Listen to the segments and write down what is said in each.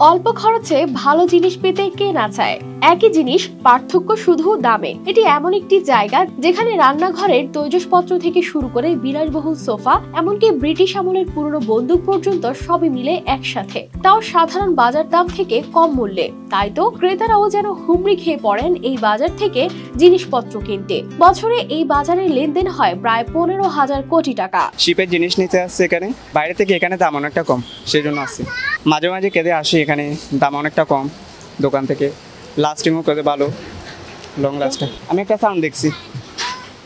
অল্প খরচে ভালো জিনিস পেতে কে না চায়। একই জিনিস, পার্থক্য শুধু দামে। এটি এমন একটি জায়গা যেখানে রান্নাঘরের তৈজসপত্র থেকে শুরু করে বিলাসবহুল সোফা, এমনকি ব্রিটিশ আমলের পুরনো বন্দুক পর্যন্ত সবই মিলে একসাথে, তাও সাধারণ বাজার দাম থেকে কম মূল্যে। তাই তো ক্রেতারাও যেন হুমড়ি খেয়ে পড়েন এই বাজার থেকে জিনিসপত্র কিনতে। বছরে এই বাজারে লেনদেন হয় প্রায় 15,000 কোটি টাকা। শিপের জিনিস নিতে আসছে এখানে, বাইরে থেকে এখানে দাম অনেকটা কম, সেই জন্য আসছি। মাঝে মাঝে কেঁদে আসি, এখানে দাম অনেকটা কম দোকান থেকে, লাস্টিংও করে ভালো, লং লাস্টিং। আমি একটা সাউন্ড দেখছি,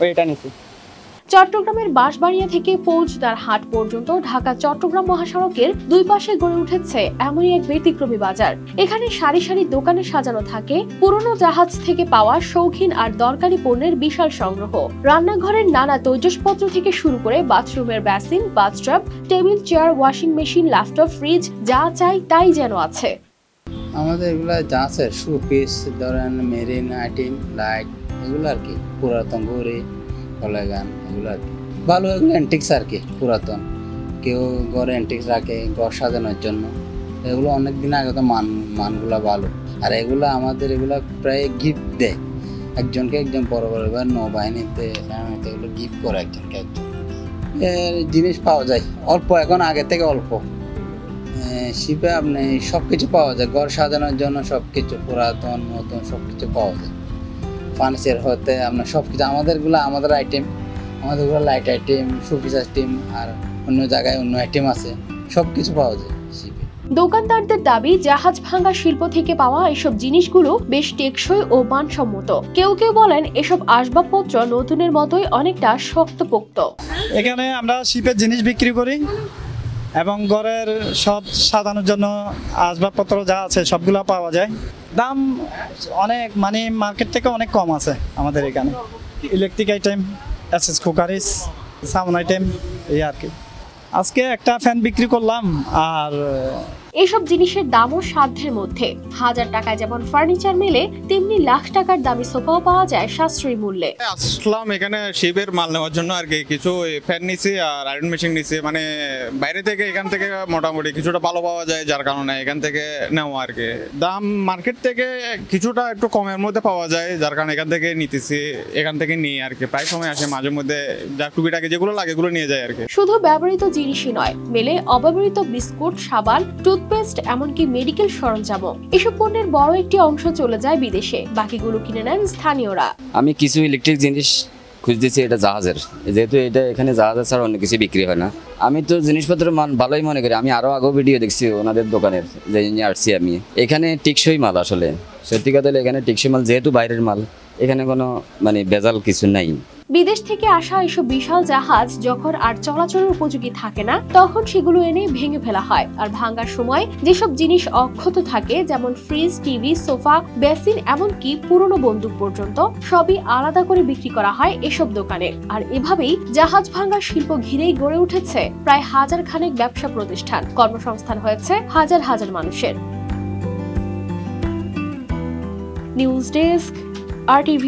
ওই এটা নিচ্ছি। চট্টগ্রামের বাঁশবাড়িয়া থেকে ফৌজদার হাট পর্যন্ত ঢাকা চট্টগ্রাম মহাসড়কের দুই পাশে গড়ে উঠেছে এমনই এক ব্যতিক্রমী বাজার। এখানে সারি সারি দোকানে সাজানো থাকে পুরনো জাহাজ থেকে পাওয়া শৌখিন আর দরকারি পণ্যের বিশাল সংগ্রহ। রান্নাঘরের নানা তৈজসপত্র থেকে শুরু করে বাথরুমের basin, bathtub, table, chair, washing machine, laptop, fridge, যা চাই তাই যেন আছে। আমাদের এগুলো যা আছে, শোপিস, ধরেন মেরিন আইটেম, লাইট, এগুলো আর কি পুরাতন ঘড়ি, কলেগান, এগুলো আর কি ভালো। এগুলো অ্যান্টিক্স আর কি, পুরাতন। কেউ ঘরে অ্যান্টিক্স রাখে ঘর সাজানোর জন্য। এগুলো অনেক দিন আগে তো মানগুলো ভালো। আর এগুলো আমাদের এগুলো প্রায় গিফট দেয় একজনকে একজন, বড় বড় এবার নৌবাহিনীতে এগুলো গিফট করে একজনকে একজন। জিনিস পাওয়া যায় অল্প, এখন আগে থেকে অল্প। শিপে আপনি সব কিছু পাওয়া যায়, ঘর সাজানোর জন্য সব কিছু, পুরাতন নতুন সব কিছু পাওয়া যায়। ফার্নিচার হতে আপনার সব কিছু আমাদের আইটেম, আমাদেরগুলো লাইট আইটেম, শোপিস আইটেম, আর অন্য জায়গায় অন্য আইটেম আছে, সব কিছু পাওয়া যায় শিপে। দোকানদারদের দাবি, জাহাজ ভাঙা শিল্প থেকে পাওয়া এসব জিনিসগুলো বেশ টেকসই ও মানসম্মত। কেউ কেউ বলেন এসব আসবাবপত্র নতুনের মতোই অনেকটা শক্তপোক্ত। এখানে আমরা শিপের জিনিস বিক্রি করি এবং ঘরের সব সাজানোর জন্য আসবাবপত্র যা আছে সবগুলো পাওয়া যায়। দাম অনেক, মানে মার্কেট থেকে অনেক কম আছে আমাদের এখানে। Electric item, SS cookeries, sound item, এই আর কি। আজকে একটা ফ্যান বিক্রি করলাম। আর এসব জিনিসের দামও সাধ্যের মধ্যে। 1000 টাকায় যেমন ফার্নিচার মেলে, তেমনি লাখ টাকার দামি সোফাও পাওয়া যায় সাশ্রয়ী মূল্যে। আসলাম এখানে শিপের মাল নেওয়ার জন্য আর কি, কিছু ফ্যান নিছি আর আয়রন মেশিন নিছি। মানে বাইরে থেকে এখান থেকে মোটামুটি কিছুটা ভালো পাওয়া যায়, যার কারণে এখান থেকে নেওয়া আর কি। দাম মার্কেট থেকে কিছুটা একটু কমের মধ্যে পাওয়া যায়, যার কারণে এখান থেকে নিতেছি, এখান থেকে নিই আর কি। প্রায় সময় আসে, মাঝে মধ্যে যা টুকিটাকি যেগুলো লাগে এগুলো নিয়ে যায় আর কি। শুধু ব্যবহৃত জিনিসই নয়, মেলে অব্যবহৃত বিস্কুট, সাবান, টুথপেস্ট, এমনকি মেডিকেল সরঞ্জামও। এসব পণ্যের বড় একটি অংশ চলে যায় বিদেশে, বাকিগুলো কিনে নেন স্থানীয়রা। আমি কিছু ইলেকট্রিক জিনিস খুঁজতেছি, এটা জাহাজের, যেহেতু এটা এখানে জাহাজের ছাড়া অন্য কিছু বিক্রি হয় না। আমি তো জিনিসপত্রের মান ভালোই মনে করি। আমি আরও আগেও ভিডিও দেখছি ওনাদের দোকানের, যে আসছি আমি। এখানে টিকসই মাল, আসলে সত্যি কথা হলে এখানে টিকসই মাল, যেহেতু বাইরের মাল, এখানে কোনো মানে ভেজাল কিছু নাই। বিদেশ থেকে আসা এসব বিশাল জাহাজ যখন আর চলাচলের উপযোগী থাকে না, তখন সেগুলো এনে ভেঙে ফেলা হয়। আর ভাঙার সময় যেসব জিনিস অক্ষত থাকে, যেমন ফ্রিজ, টিভি, সোফা, বেসিন, এমনকি পুরনো বন্দুক পর্যন্ত, সবই আলাদা করে বিক্রি করা হয় এসব দোকানে। আর এভাবেই জাহাজ ভাঙার শিল্প ঘিরেই গড়ে উঠেছে প্রায় 1000 খানেক ব্যবসা প্রতিষ্ঠান। কর্মসংস্থান হয়েছে হাজার হাজার মানুষের। News desk, RTV।